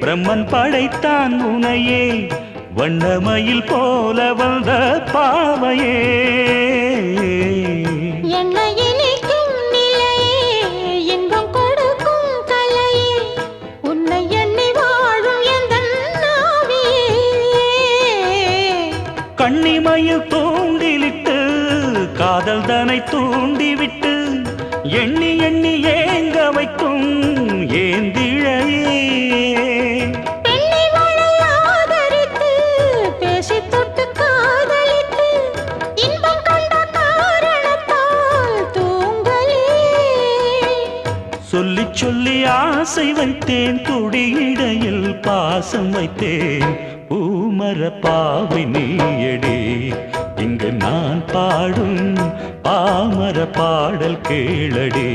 பிரம்மன் படைத்தான் உனையே வண்ணமயில் போல வந்த பாவையே கண்ணிமையில் தூண்டிலிட்டு காதல் தனை தூண்டிவிட்டு எண்ணி எண்ணி ஏங்க வைக்கும் ஏந்திழையே சொல்லி சொல்லி ஆசை வைத்தேன் துடியிடையில் பாசம் வைத்தேன் பூமர பாவை நீயடி இங்கு நான் பாடும் பாமர பாடல் கேளடி.